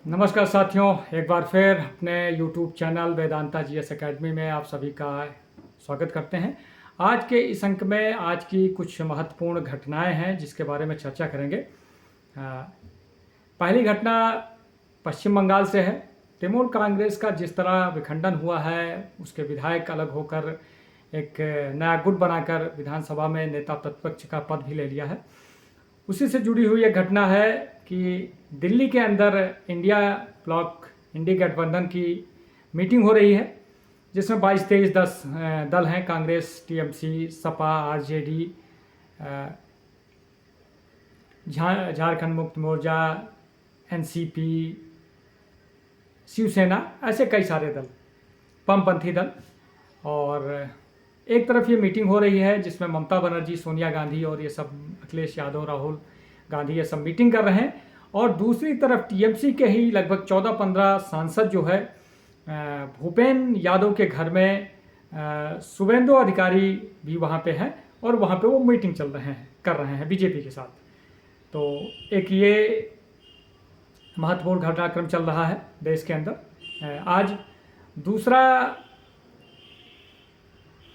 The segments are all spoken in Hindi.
नमस्कार साथियों, एक बार फिर अपने YouTube channel Vedanta GS academy में आप सभी का स्वागत करते हैं। आज के इस अंक में आज की कुछ महत्वपूर्ण घटनाएं हैं जिसके बारे में चर्चा करेंगे। पहली घटना पश्चिम बंगाल से है। तृणमूल कांग्रेस का जिस तरह विखंडन हुआ है, उसके विधायक अलग होकर एक नया गुट बनाकर विधानसभा में नेता प्रतिपक्ष का पद भी ले लिया है। उसी से जुड़ी हुई एक घटना है कि दिल्ली के अंदर इंडिया ब्लॉक इंडी गठबंधन की मीटिंग हो रही है, जिसमें 22-23 दल हैं। Congress, TMC, Sapa, RJD, Jharkhand Mukti Morcha, NCP, Shiv Sena, ऐसे कई सारे दल, वामपंथी दल। और एक तरफ ये मीटिंग हो रही है जिसमें ममता बनर्जी, सोनिया गांधी और ये सब, अखिलेश यादव, राहुल गांधी, ये सब मीटिंग कर रहे हैं। और दूसरी तरफ टीएमसी के ही लगभग 14-15 सांसद जो है भूपेन यादव के घर में शुभेंदु अधिकारी भी वहाँ पे हैं और वहाँ पे वो मीटिंग कर रहे हैं बीजेपी के साथ। तो एक ये महत्वपूर्ण घटनाक्रम चल रहा है देश के अंदर। आज दूसरा,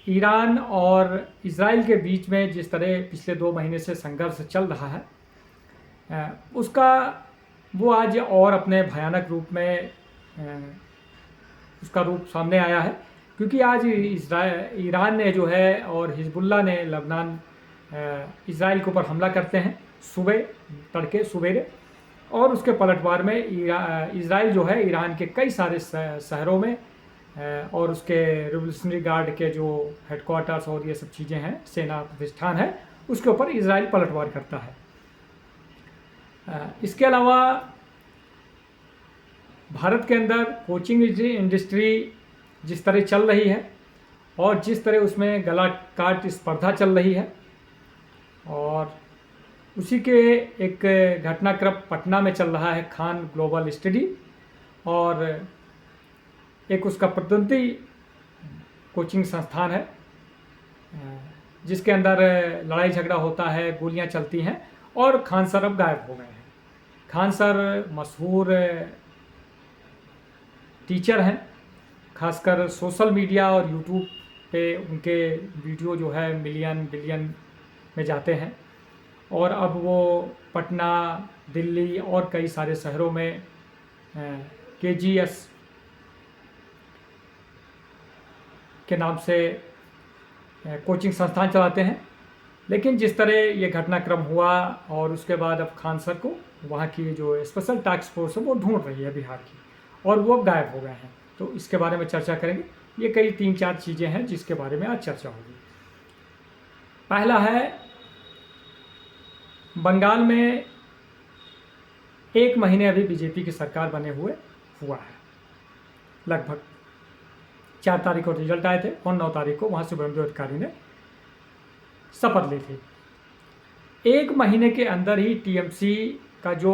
ईरान और इजराइल के बीच में जिस तरह पिछले 2 महीने से संघर्ष चल रहा है, उसका वो आज और अपने भयानक रूप में उसका रूप सामने आया है। क्योंकि आज ईरान ने जो है और हिजबुल्ला ने लबनान इजराइल के ऊपर हमला करते हैं सुबह तड़के सवेरे, और उसके पलटवार में इजराइल जो है ईरान के कई सारे शहरों में और उसके रिवोल्यूशनरी गार्ड के जो हेडक्वार्टर्स और ये सब चीज़ें हैं, सेना प्रतिष्ठान है, उसके ऊपर इजराइल पलटवार करता है। इसके अलावा भारत के अंदर कोचिंग इंडस्ट्री जिस तरह चल रही है और जिस तरह उसमें गला काट स्पर्धा चल रही है, और उसी के एक घटनाक्रम पटना में चल रहा है, खान ग्लोबल स्टडी, और एक उसका प्रतिद्वंदी कोचिंग संस्थान है जिसके अंदर लड़ाई झगड़ा होता है, गोलियां चलती हैं, और खान सर अब गायब हो गए हैं। खान सर मशहूर टीचर हैं, खासकर सोशल मीडिया और यूट्यूब पे उनके वीडियो जो है मिलियन बिलियन में जाते हैं, और अब वो पटना, दिल्ली और कई सारे शहरों में केजीएस के नाम से कोचिंग संस्थान चलाते हैं। लेकिन जिस तरह ये घटनाक्रम हुआ और उसके बाद अब खान सर को वहाँ की जो स्पेशल टास्क फोर्स है वो ढूंढ रही है बिहार की, और वो गायब हो गए हैं। तो इसके बारे में चर्चा करेंगे। ये कई 3-4 चीज़ें हैं जिसके बारे में आज चर्चा होगी। पहला है, बंगाल में 1 महीने अभी बीजेपी की सरकार बने हुए हुआ है। लगभग 4 तारीख को रिजल्ट आए थे और 9 तारीख को वहाँ शुभेंदु अधिकारी ने शपथ ली थी। 1 महीने के अंदर ही टीएमसी का जो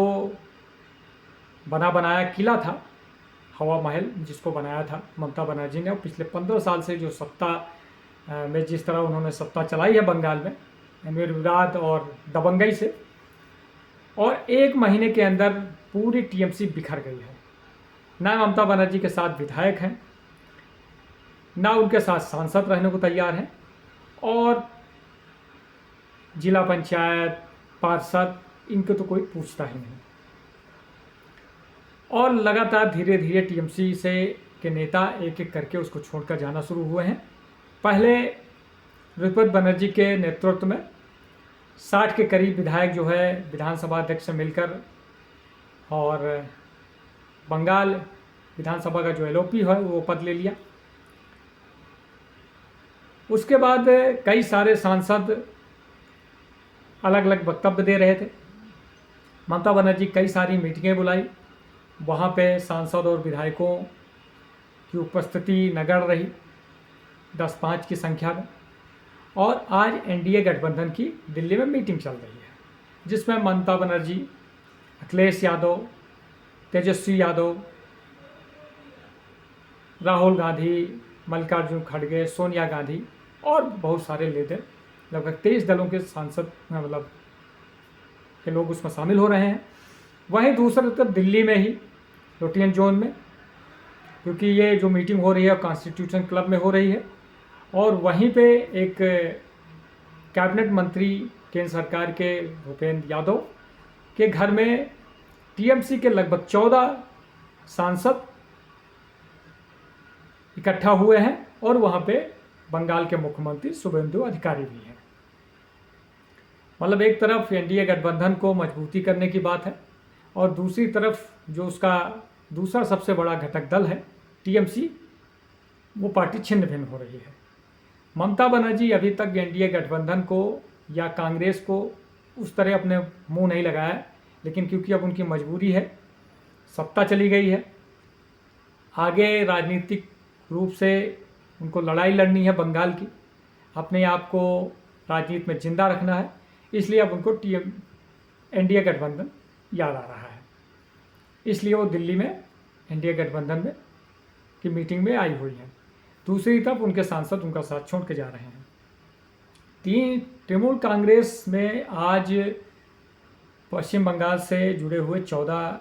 बना बनाया किला था, हवा महल, जिसको बनाया था ममता बनर्जी ने, और पिछले 15 साल से जो सत्ता में जिस तरह उन्होंने सत्ता चलाई है बंगाल में, निर्विवाद और दबंगई से, और 1 महीने के अंदर पूरी टीएमसी बिखर गई है। ना ममता बनर्जी के साथ विधायक हैं, ना उनके साथ सांसद रहने को तैयार हैं, और जिला पंचायत, पार्षद, इनके तो कोई पूछता ही नहीं। और लगातार धीरे धीरे टीएमसी से के नेता एक एक करके उसको छोड़कर जाना शुरू हुए हैं। पहले ऋतुपत बनर्जी के नेतृत्व में 60 के करीब विधायक जो है विधानसभा अध्यक्ष से मिलकर और बंगाल विधानसभा का जो एलओपी है वो पद ले लिया। उसके बाद कई सारे सांसद अलग अलग वक्तव्य दे रहे थे। ममता बनर्जी कई सारी मीटिंगें बुलाई, वहाँ पे सांसद और विधायकों की उपस्थिति नगण्य रही, 10-5 की संख्या में। और आज एनडीए गठबंधन की दिल्ली में मीटिंग चल रही है, जिसमें ममता बनर्जी, अखिलेश यादव, तेजस्वी यादव, राहुल गांधी, मल्लिकार्जुन खड़गे, सोनिया गांधी और बहुत सारे लीडर, लगभग 23 दलों के सांसद के लोग उसमें शामिल हो रहे हैं। वहीं दूसरी तरफ दिल्ली में ही लोटियन जोन में, क्योंकि ये जो मीटिंग हो रही है कॉन्स्टिट्यूशन क्लब में हो रही है। और वहीं पे एक कैबिनेट मंत्री केंद्र सरकार के भूपेंद्र यादव के घर में टीएमसी के लगभग 14 सांसद इकट्ठा हुए हैं और वहाँ पे बंगाल के मुख्यमंत्री शुभेंदु अधिकारी भी हैं। मतलब एक तरफ एनडीए गठबंधन को मजबूती करने की बात है और दूसरी तरफ जो उसका दूसरा सबसे बड़ा घटक दल है टीएमसी, वो पार्टी छिन्न भिन्न हो रही है। ममता बनर्जी अभी तक एनडीए गठबंधन को या कांग्रेस को उस तरह अपने मुंह नहीं लगाया, लेकिन क्योंकि अब उनकी मजबूरी है, सत्ता चली गई है, आगे राजनीतिक रूप से उनको लड़ाई लड़नी है बंगाल की, अपने आप को राजनीति में जिंदा रखना है, इसलिए अब उनको एनडीए गठबंधन याद आ रहा है। इसलिए वो दिल्ली में एनडीए गठबंधन में की मीटिंग में आई हुई हैं। दूसरी तरफ उनके सांसद उनका साथ छोड़ के जा रहे हैं। तृणमूल कांग्रेस में आज पश्चिम बंगाल से जुड़े हुए 14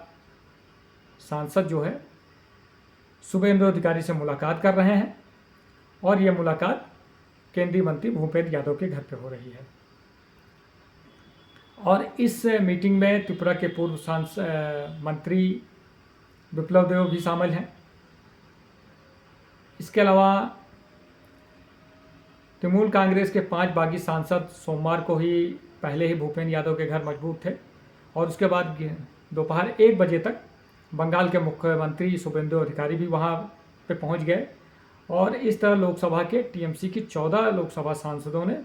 सांसद जो है शुभेंदु अधिकारी से मुलाकात कर रहे हैं और ये मुलाकात केंद्रीय मंत्री भूपेंद्र यादव के घर पे हो रही है। और इस मीटिंग में त्रिपुरा के पूर्व मंत्री विप्लव देव भी शामिल हैं। इसके अलावा तृणमूल कांग्रेस के 5 बागी सांसद सोमवार को ही पहले ही भूपेंद्र यादव के घर मौजूद थे और उसके बाद दोपहर 1 बजे तक बंगाल के मुख्यमंत्री शुभेंदु अधिकारी भी वहां पे पहुंच गए और इस तरह लोकसभा के टीएमसी की 14 लोकसभा सांसदों ने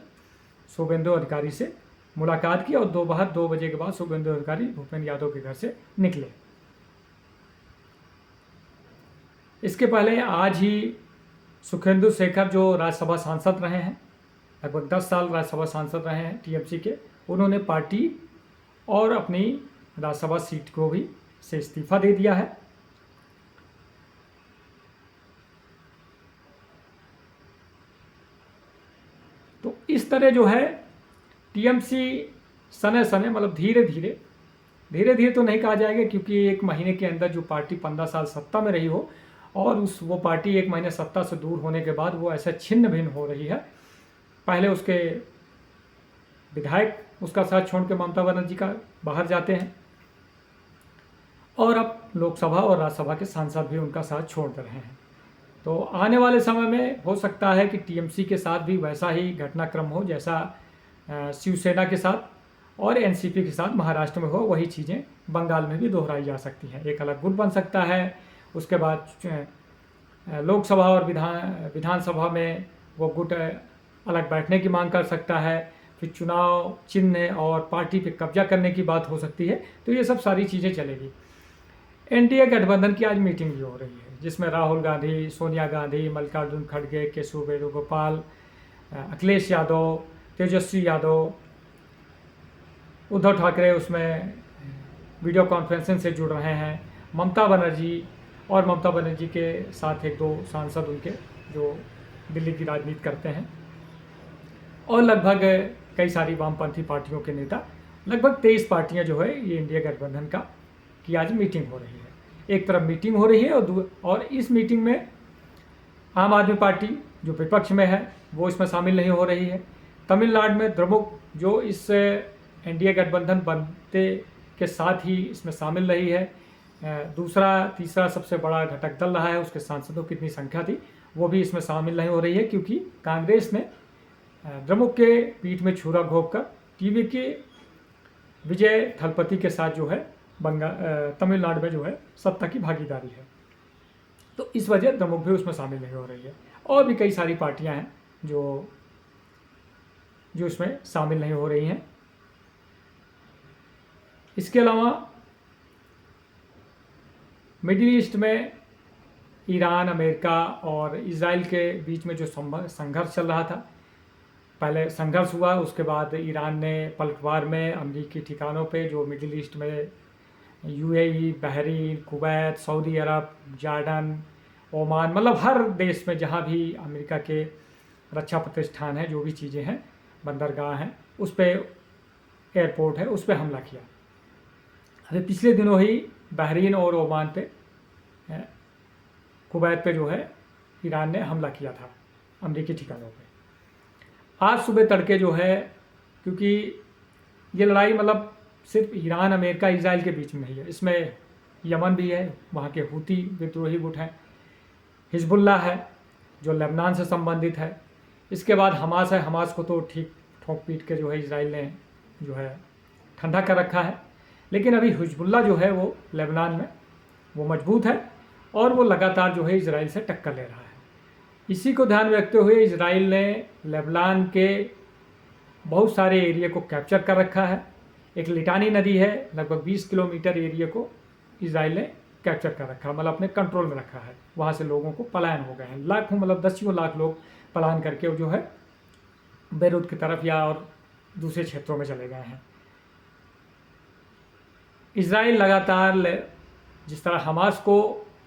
शुभेंदु अधिकारी से मुलाकात की और दोपहर 2 बजे के बाद शुभेंदु अधिकारी भूपेंद्र यादव के घर से निकले। इसके पहले आज ही सुखेंदु शेखर जो राज्यसभा सांसद रहे हैं, लगभग 10 साल राज्यसभा सांसद रहे हैं टीएमसी के, उन्होंने पार्टी और अपनी राज्यसभा सीट को भी से इस्तीफा दे दिया है। तो इस तरह जो है टीएमसी सने सने मतलब धीरे धीरे तो नहीं कहा जाएगा, क्योंकि 1 महीने के अंदर जो पार्टी 15 साल सत्ता में रही हो और वो पार्टी 1 महीने सत्ता से दूर होने के बाद वो ऐसा छिन्न भिन्न हो रही है। पहले उसके विधायक उसका साथ छोड़ के ममता बनर्जी का बाहर जाते हैं और अब लोकसभा और राज्यसभा के सांसद भी उनका साथ छोड़ रहे हैं। तो आने वाले समय में हो सकता है कि टीएमसी के साथ भी वैसा ही घटनाक्रम हो जैसा शिवसेना के साथ और एनसीपी के साथ महाराष्ट्र में हो, वही चीज़ें बंगाल में भी दोहराई जा सकती हैं। एक अलग गुट बन सकता है, उसके बाद लोकसभा और विधानसभा में वो गुट अलग बैठने की मांग कर सकता है, फिर चुनाव चिन्ह और पार्टी पे कब्जा करने की बात हो सकती है। तो ये सब सारी चीज़ें चलेगी। एनडीए गठबंधन की आज मीटिंग भी हो रही है, जिसमें राहुल गांधी, सोनिया गांधी, मल्लिकार्जुन खड़गे, केशव वेणुगोपाल, अखिलेश यादव, तेजस्वी यादव, उद्धव ठाकरे उसमें वीडियो कॉन्फ्रेंसिंग से जुड़ रहे हैं, ममता बनर्जी और ममता बनर्जी के साथ 1-2 सांसद उनके जो दिल्ली की राजनीति करते हैं और लगभग कई सारी वामपंथी पार्टियों के नेता, लगभग 23 पार्टियां जो है ये इंडिया गठबंधन का की आज मीटिंग हो रही है। एक तरफ मीटिंग हो रही है और इस मीटिंग में आम आदमी पार्टी जो विपक्ष में है वो इसमें शामिल नहीं हो रही है। तमिलनाडु में द्रमुक जो इस एनडीए गठबंधन बनते के साथ ही इसमें शामिल रही है, तीसरा सबसे बड़ा घटक दल रहा है, उसके सांसदों की इतनी संख्या थी, वो भी इसमें शामिल नहीं हो रही है, क्योंकि कांग्रेस ने द्रमुक के पीठ में छुरा घोंप कर टीवी के विजय थलपति के साथ जो है तमिलनाडु में जो है सत्ता की भागीदारी है। तो इस वजह द्रमुक भी उसमें शामिल नहीं हो रही है। और भी कई सारी पार्टियां हैं जो इसमें शामिल नहीं हो रही हैं। इसके अलावा मिडिल ईस्ट में ईरान, अमेरिका और इजराइल के बीच में जो संघर्ष चल रहा था, पहले संघर्ष हुआ, उसके बाद ईरान ने पलटवार में अमेरिकी ठिकानों पे जो मिडिल ईस्ट में यूएई, बहरीन, कुवैत, सऊदी अरब, जॉर्डन, ओमान, मतलब हर देश में जहाँ भी अमेरिका के रक्षा प्रतिष्ठान है, जो भी चीज़ें हैं, बंदरगाह हैं, उस पर एयरपोर्ट है, उस पर हमला किया। अभी पिछले दिनों ही बहरीन और ओमान पे कुवैत पे जो है ईरान ने हमला किया था अमेरिकी ठिकानों पे। आज सुबह तड़के जो है, क्योंकि ये लड़ाई मतलब सिर्फ ईरान, अमेरिका, इजराइल के बीच में नहीं है, इसमें यमन भी है, वहाँ के हूती विद्रोही गुट हैं, हिजबुल्ला है जो लेबनान से संबंधित है, इसके बाद हमास है। हमास को तो ठीक ठोक पीट के जो है इजराइल ने जो है ठंडा कर रखा है, लेकिन अभी हिजबुल्ला जो है वो लेबनान में वो मजबूत है और वो लगातार जो है इजराइल से टक्कर ले रहा है। इसी को ध्यान में रखते हुए इजराइल ने लेबनान के बहुत सारे एरिया को कैप्चर कर रखा है। एक लिटानी नदी है, लगभग 20 किलोमीटर एरिया को इजराइल ने कैप्चर कर रखा है, मतलब अपने कंट्रोल में रखा है। वहाँ से लोगों को पलायन हो गए हैं, लाखों मतलब दसियों लाख लोग पलायन करके जो है बेरूत की तरफ या और दूसरे क्षेत्रों में चले गए हैं। इजराइल लगातार जिस तरह हमास को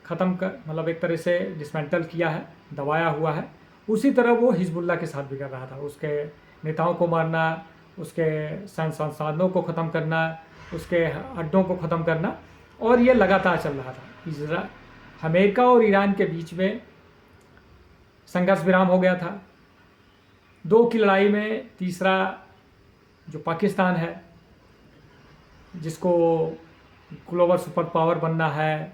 ख़त्म कर मतलब एक तरह से डिसमेंटल किया है, दबाया हुआ है, उसी तरह वो हिजबुल्ला के साथ भी कर रहा था। उसके नेताओं को मारना, उसके संसाधनों को ख़त्म करना, उसके अड्डों को ख़त्म करना, और ये लगातार चल रहा था। अमेरिका और ईरान के बीच में संघर्ष विराम हो गया था। 2 की लड़ाई में तीसरा जो पाकिस्तान है, जिसको ग्लोबल सुपर पावर बनना है,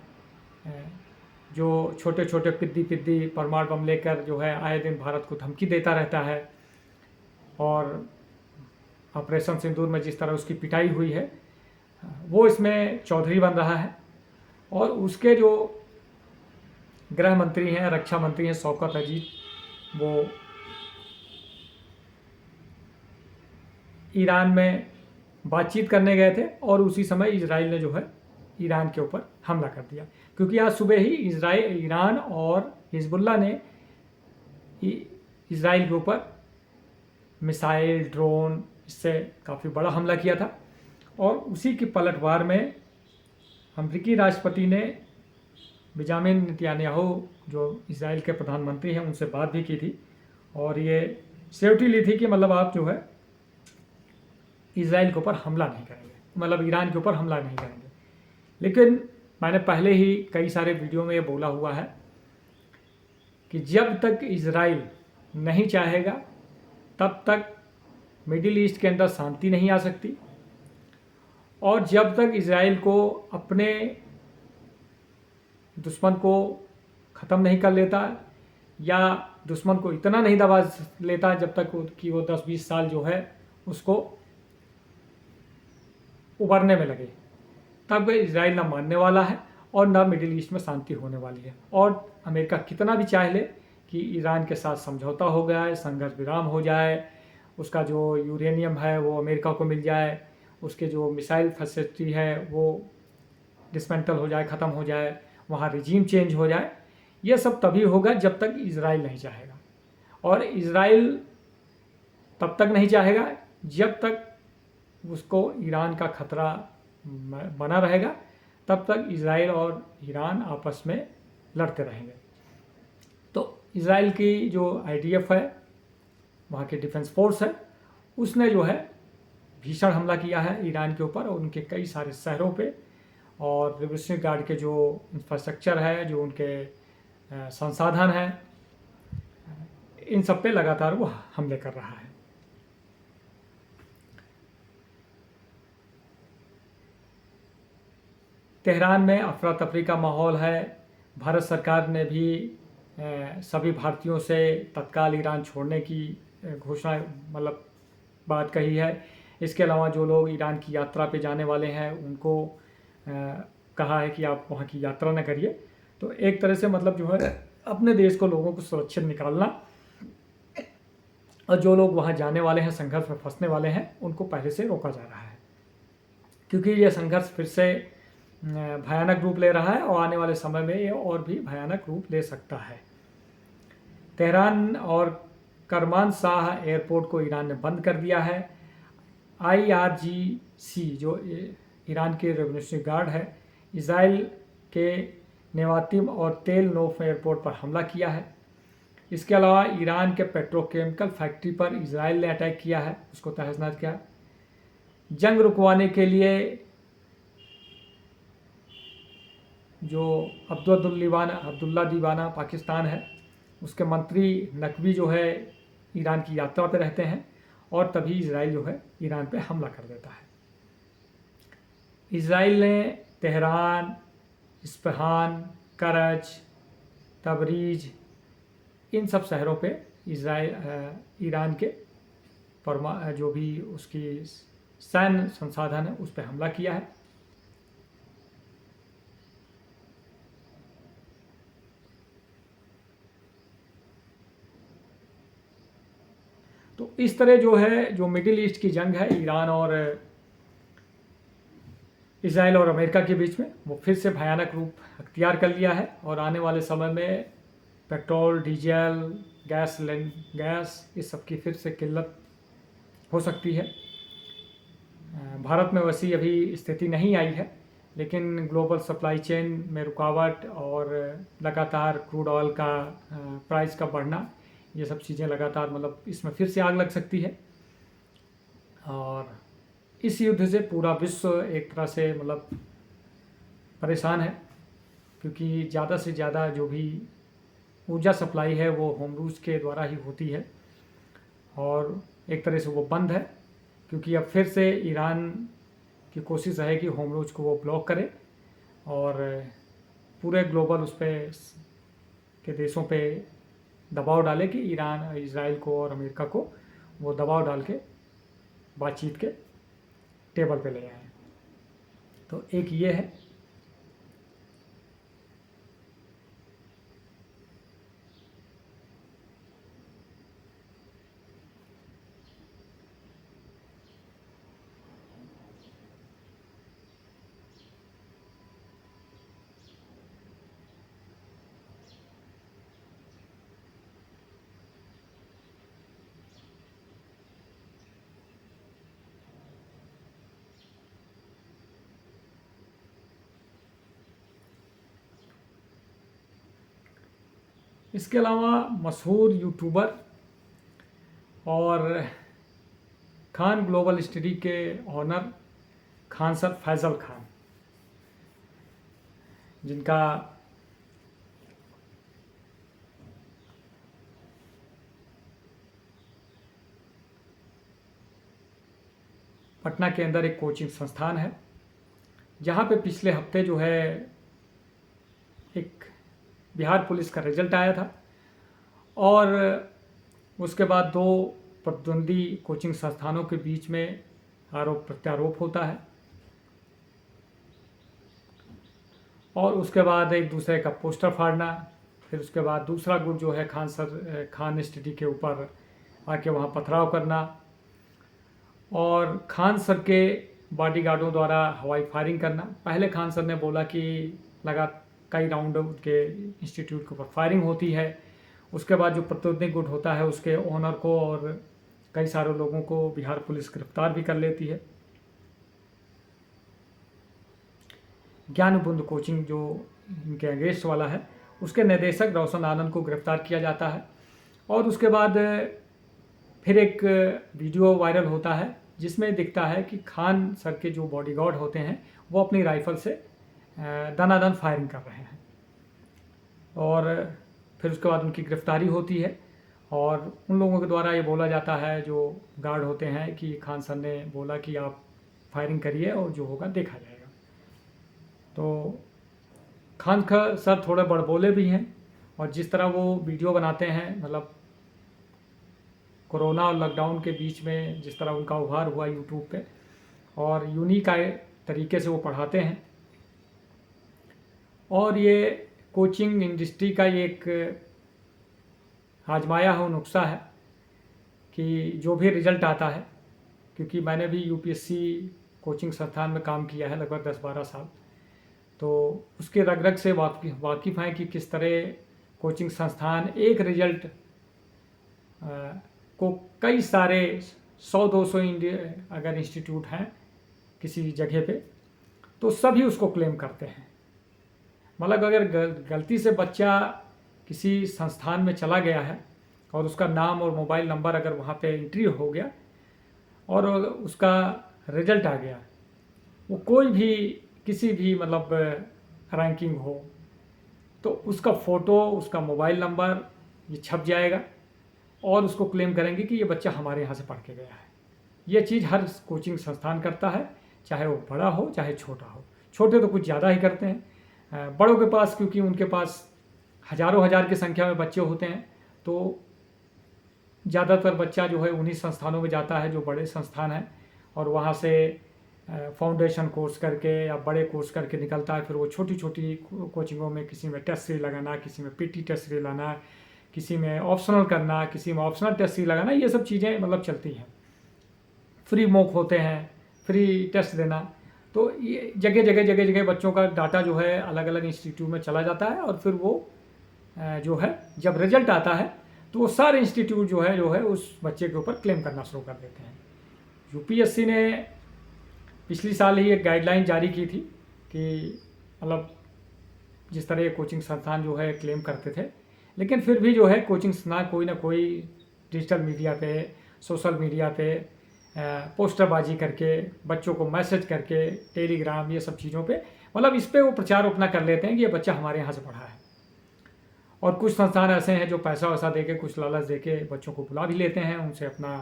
जो छोटे छोटे पिद्दी परमाणु बम लेकर जो है आए दिन भारत को धमकी देता रहता है, और ऑपरेशन सिंदूर में जिस तरह उसकी पिटाई हुई है, वो इसमें चौधरी बन रहा है। और उसके जो गृह मंत्री हैं, रक्षा मंत्री हैं शौकत अजीज, वो ईरान में बातचीत करने गए थे और उसी समय इजराइल ने जो है ईरान के ऊपर हमला कर दिया। क्योंकि आज सुबह ही ईरान और हिजबुल्ला ने इजराइल के ऊपर मिसाइल, ड्रोन, इससे काफ़ी बड़ा हमला किया था। और उसी की पलटवार में अमेरिकी राष्ट्रपति ने बेंजामिन नेतन्याहू, जो इजराइल के प्रधानमंत्री हैं, उनसे बात भी की थी और ये सिक्योरिटी ली थी कि मतलब आप जो है इजराइल के ऊपर हमला नहीं करेंगे, मतलब ईरान के ऊपर हमला नहीं करेंगे। लेकिन मैंने पहले ही कई सारे वीडियो में ये बोला हुआ है कि जब तक इजराइल नहीं चाहेगा तब तक मिडिल ईस्ट के अंदर शांति नहीं आ सकती, और जब तक इजराइल को अपने दुश्मन को ख़त्म नहीं कर लेता या दुश्मन को इतना नहीं दबा लेता जब तक कि वो 10-20 साल जो है उसको उभरने में लगे, तब इजराइल ना मानने वाला है और ना मिडिल ईस्ट में शांति होने वाली है। और अमेरिका कितना भी चाह ले कि ईरान के साथ समझौता हो गया है, संघर्ष विराम हो जाए, उसका जो यूरेनियम है वो अमेरिका को मिल जाए, उसके जो मिसाइल फैसिलिटी है वो डिसमेंटल हो जाए, ख़त्म हो जाए, वहाँ रिजीम चेंज हो जाए, ये सब तभी होगा जब तक इजराइल नहीं चाहेगा। और इजराइल तब तक नहीं चाहेगा जब तक उसको ईरान का खतरा बना रहेगा, तब तक इजराइल और ईरान आपस में लड़ते रहेंगे। तो इजराइल की जो IDF है, वहाँ की डिफेंस फोर्स है, उसने जो है भीषण हमला किया है ईरान के ऊपर और उनके कई सारे शहरों पे, और रिवोल्यूशनरी गार्ड के जो इंफ्रास्ट्रक्चर है, जो उनके संसाधन हैं, इन सब पे लगातार वो हमले कर रहा है। तेहरान में अफरा तफरी का माहौल है। भारत सरकार ने भी सभी भारतीयों से तत्काल ईरान छोड़ने की घोषणा मतलब बात कही है। इसके अलावा जो लोग ईरान की यात्रा पे जाने वाले हैं उनको कहा है कि आप वहाँ की यात्रा न करिए। तो एक तरह से मतलब जो है अपने देश को, लोगों को सुरक्षित निकालना, और जो लोग वहाँ जाने वाले हैं, संघर्ष में फंसने वाले हैं, उनको पहले से रोका जा रहा है, क्योंकि ये संघर्ष फिर से भयानक रूप ले रहा है और आने वाले समय में ये और भी भयानक रूप ले सकता है। तेहरान और करमान शाह एयरपोर्ट को ईरान ने बंद कर दिया है। IRGC जो ईरान के रेवोल्यूशनरी गार्ड है, इजराइल के नेवातिम और तेल नोफ एयरपोर्ट पर हमला किया है। इसके अलावा ईरान के पेट्रोकेमिकल फैक्ट्री पर इजराइल ने अटैक किया है, उसको तहस-नहस किया। जंग रुकवाने के लिए जो अब्दुल्ला दीवाना पाकिस्तान है, उसके मंत्री नकवी जो है ईरान की यात्रा पे रहते हैं और तभी इजराइल जो है ईरान पे हमला कर देता है। इजराइल ने तेहरान, इस्फहान, करज, तबरीज, इन सब शहरों पे ईरान के जो भी उसकी सैन्य संसाधन है उस पर हमला किया है। तो इस तरह जो है, जो मिडिल ईस्ट की जंग है ईरान और इजराइल और अमेरिका के बीच में, वो फिर से भयानक रूप अख्तियार कर लिया है और आने वाले समय में पेट्रोल, डीजल, गैस इस सब की फिर से किल्लत हो सकती है। भारत में वैसी अभी स्थिति नहीं आई है, लेकिन ग्लोबल सप्लाई चेन में रुकावट और लगातार क्रूड ऑयल का प्राइस का बढ़ना, ये सब चीज़ें लगातार मतलब इसमें फिर से आग लग सकती है। और इस युद्ध से पूरा विश्व एक तरह से मतलब परेशान है, क्योंकि ज़्यादा से ज़्यादा जो भी ऊर्जा सप्लाई है वो होमरूज के द्वारा ही होती है और एक तरह से वो बंद है, क्योंकि अब फिर से ईरान की कोशिश रहेगी होमरूज को वो ब्लॉक करे और पूरे ग्लोबल उस पर के देशों पे दबाव डाले कि ईरान, इजराइल को और अमेरिका को वो दबाव डाल के बातचीत के टेबल पे ले आए। तो एक ये है। इसके अलावा मशहूर यूट्यूबर और खान ग्लोबल स्टडी के ऑनर खान सर फैज़ल खान, जिनका पटना के अंदर एक कोचिंग संस्थान है, जहाँ पे पिछले हफ्ते जो है एक बिहार पुलिस का रिजल्ट आया था और उसके बाद दो प्रतिद्वंदी कोचिंग संस्थानों के बीच में आरोप प्रत्यारोप होता है और उसके बाद एक दूसरे का पोस्टर फाड़ना, फिर उसके बाद दूसरा गुट जो है खान स्टडी के ऊपर आके वहाँ पथराव करना और खान सर के बॉडीगार्डों द्वारा हवाई फायरिंग करना। पहले खान सर ने बोला कि लगा कई राउंड उनके इंस्टीट्यूट के ऊपर फायरिंग होती है। उसके बाद जो प्रतिद्वंदी गुट होता है उसके ओनर को और कई सारे लोगों को बिहार पुलिस गिरफ्तार भी कर लेती है। ज्ञानबुंद कोचिंग जो इनके अगेंस्ट वाला है, उसके निदेशक रोशन आनंद को गिरफ्तार किया जाता है और उसके बाद फिर एक वीडियो वायरल होता है जिसमें दिखता है कि खान सर के जो बॉडीगार्ड होते हैं वो अपनी राइफल से दनादन फायरिंग कर रहे हैं और फिर उसके बाद उनकी गिरफ्तारी होती है और उन लोगों के द्वारा ये बोला जाता है, जो गार्ड होते हैं, कि खान सर ने बोला कि आप फायरिंग करिए और जो होगा देखा जाएगा। तो खान सर थोड़े बड़बोले भी हैं और जिस तरह वो वीडियो बनाते हैं, मतलब कोरोना और लॉकडाउन के बीच में जिस तरह उनका उभार हुआ यूट्यूब पे और यूनिक तरीके से वो पढ़ाते हैं और ये कोचिंग इंडस्ट्री का एक आजमाया हुआ नुस्खा है कि जो भी रिज़ल्ट आता है, क्योंकि मैंने भी यूपीएससी कोचिंग संस्थान में काम किया है लगभग 10-12 साल, तो उसके रग रग से वाकिफ़ हैं कि किस तरह कोचिंग संस्थान एक रिज़ल्ट को कई सारे 100-200 अगर इंस्टीट्यूट हैं किसी जगह पे तो सभी उसको क्लेम करते हैं। मतलब अगर गलती से बच्चा किसी संस्थान में चला गया है और उसका नाम और मोबाइल नंबर अगर वहाँ पे एंट्री हो गया और उसका रिजल्ट आ गया, वो कोई भी किसी भी मतलब रैंकिंग हो, तो उसका फ़ोटो, उसका मोबाइल नंबर ये छप जाएगा और उसको क्लेम करेंगे कि ये बच्चा हमारे यहाँ से पढ़ के गया है। ये चीज़ हर कोचिंग संस्थान करता है, चाहे वो बड़ा हो चाहे छोटा हो। छोटे तो कुछ ज़्यादा ही करते हैं, बड़ों के पास क्योंकि उनके पास हज़ारों हज़ार की संख्या में बच्चे होते हैं, तो ज़्यादातर बच्चा जो है उन्हीं संस्थानों में जाता है जो बड़े संस्थान हैं, और वहाँ से फाउंडेशन कोर्स करके या बड़े कोर्स करके निकलता है। फिर वो छोटी छोटी कोचिंगों में किसी में टेस्ट सीरीज लगाना, किसी में पीटी टेस्ट सीरीज लाना, किसी में ऑप्शनल करना, किसी में ऑप्शनल टेस्ट सीरीज लगाना, ये सब चीज़ें मतलब चलती हैं। फ्री मॉक होते हैं, फ्री टेस्ट देना। तो ये जगह जगह जगह जगह बच्चों का डाटा जो है अलग अलग इंस्टीट्यूट में चला जाता है, और फिर वो जो है जब रिजल्ट आता है तो वो सारे इंस्टीट्यूट जो है उस बच्चे के ऊपर क्लेम करना शुरू कर देते हैं। यूपीएससी ने पिछली साल ही एक गाइडलाइन जारी की थी कि मतलब जिस तरह ये कोचिंग संस्थान जो है क्लेम करते थे, लेकिन फिर भी जो है कोचिंग संस्थान कोई ना कोई डिजिटल मीडिया पे, सोशल मीडिया पे पोस्टरबाजी करके, बच्चों को मैसेज करके, टेलीग्राम, ये सब चीज़ों पे मतलब इस पे वो प्रचार अपना कर लेते हैं कि ये बच्चा हमारे यहाँ से पढ़ा है। और कुछ संस्थान ऐसे हैं जो पैसा वैसा दे के, कुछ लालच दे के बच्चों को बुला भी लेते हैं, उनसे अपना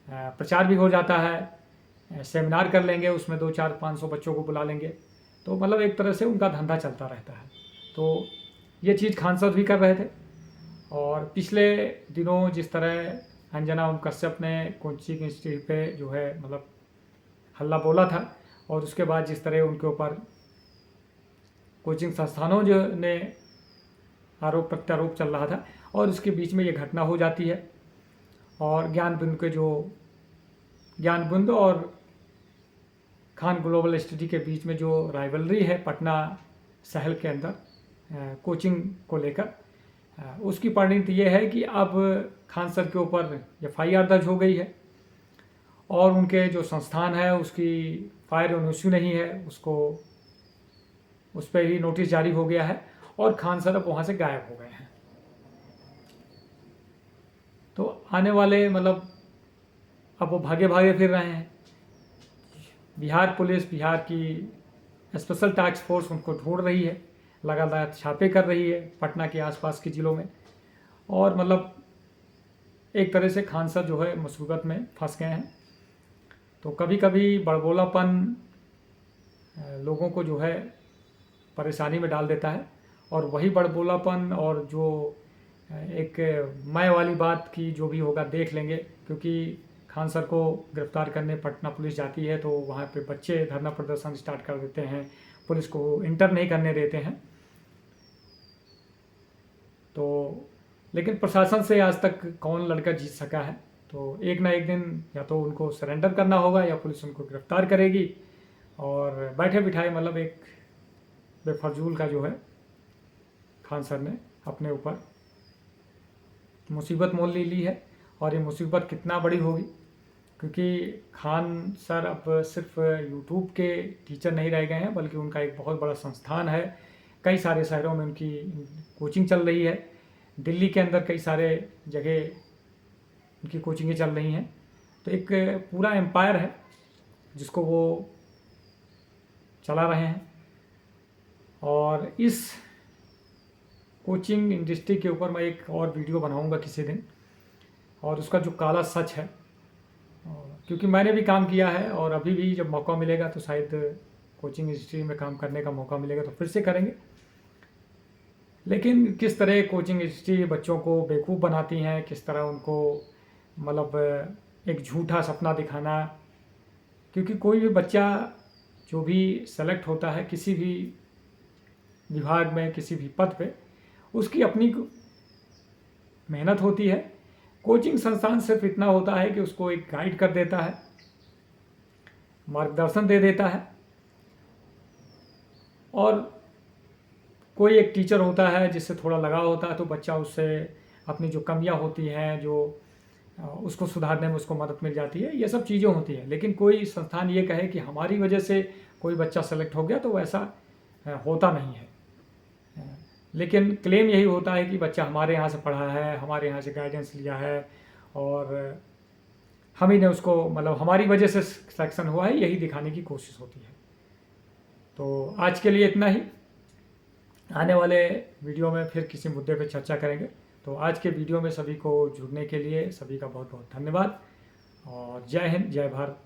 प्रचार भी हो जाता है। सेमिनार कर लेंगे, उसमें 200-400-500 बच्चों को बुला लेंगे, तो मतलब एक तरह से उनका धंधा चलता रहता है। तो ये चीज़ खान सर भी कर रहे थे। और पिछले दिनों जिस तरह अंजना ओम कश्यप ने कोचिंग इंस्टीट्यूट पे जो है मतलब हल्ला बोला था, और उसके बाद जिस तरह उनके ऊपर कोचिंग संस्थानों जो ने आरोप प्रत्यारोप चल रहा था, और उसके बीच में ये घटना हो जाती है। और ज्ञानबिंदु और खान ग्लोबल स्टडी के बीच में जो राइवलरी है पटना शहर के अंदर कोचिंग को लेकर, उसकी परिणति ये है कि अब खान सर के ऊपर FIR दर्ज हो गई है, और उनके जो संस्थान है उसकी फायर एंड इश्यू नहीं है, उसको उस पर ही नोटिस जारी हो गया है, और खान सर अब वहाँ से गायब हो गए हैं। तो आने वाले मतलब अब वो भागे भागे फिर रहे हैं। बिहार पुलिस, बिहार की स्पेशल टास्क फोर्स उनको ढूंढ रही है, लगातार छापे कर रही है पटना के आसपास के ज़िलों में, और मतलब एक तरह से खान सर जो है मुसीबत में फंस गए हैं। तो कभी कभी बड़बोलापन लोगों को जो है परेशानी में डाल देता है, और वही बड़बोलापन और जो एक मैं वाली बात की जो भी होगा देख लेंगे, क्योंकि खान सर को गिरफ्तार करने पटना पुलिस जाती है तो वहाँ पे बच्चे धरना प्रदर्शन स्टार्ट कर देते हैं, पुलिस को इंटर नहीं करने देते हैं। तो लेकिन प्रशासन से आज तक कौन लड़का जीत सका है, तो एक ना एक दिन या तो उनको सरेंडर करना होगा या पुलिस उनको गिरफ्तार करेगी, और बैठे बिठाए मतलब एक बेफजूल का जो है खान सर ने अपने ऊपर मुसीबत मोल ली है। और ये मुसीबत कितना बड़ी होगी, क्योंकि खान सर अब सिर्फ यूट्यूब के टीचर नहीं रह गए हैं, बल्कि उनका एक बहुत बड़ा संस्थान है। कई सारे शहरों में उनकी कोचिंग चल रही है, दिल्ली के अंदर कई सारे जगह उनकी कोचिंगें चल रही हैं। तो एक पूरा एम्पायर है जिसको वो चला रहे हैं। और इस कोचिंग इंडस्ट्री के ऊपर मैं एक और वीडियो बनाऊंगा किसी दिन, और उसका जो काला सच है, क्योंकि मैंने भी काम किया है, और अभी भी जब मौका मिलेगा तो शायद कोचिंग इंडस्ट्री में काम करने का मौका मिलेगा तो फिर से करेंगे। लेकिन किस तरह कोचिंग इंडस्ट्री बच्चों को बेवकूफ़ बनाती हैं, किस तरह उनको मतलब एक झूठा सपना दिखाना, क्योंकि कोई भी बच्चा जो भी सेलेक्ट होता है किसी भी विभाग में, किसी भी पद पे, उसकी अपनी मेहनत होती है। कोचिंग संस्थान सिर्फ इतना होता है कि उसको एक गाइड कर देता है, मार्गदर्शन दे देता है, और कोई एक टीचर होता है जिससे थोड़ा लगाव होता है, तो बच्चा उससे अपनी जो कमियां होती हैं जो उसको सुधारने में उसको मदद मिल जाती है, ये सब चीज़ें होती हैं। लेकिन कोई संस्थान ये कहे कि हमारी वजह से कोई बच्चा सेलेक्ट हो गया, तो वैसा होता नहीं है। लेकिन क्लेम यही होता है कि बच्चा हमारे यहाँ से पढ़ा है, हमारे यहाँ से गाइडेंस लिया है, और हम ही ने उसको मतलब हमारी वजह से सिलेक्शन हुआ है, यही दिखाने की कोशिश होती है। तो आज के लिए इतना ही। आने वाले वीडियो में फिर किसी मुद्दे पर चर्चा करेंगे। तो आज के वीडियो में सभी को जुड़ने के लिए सभी का बहुत बहुत धन्यवाद और जय हिंद, जय भारत।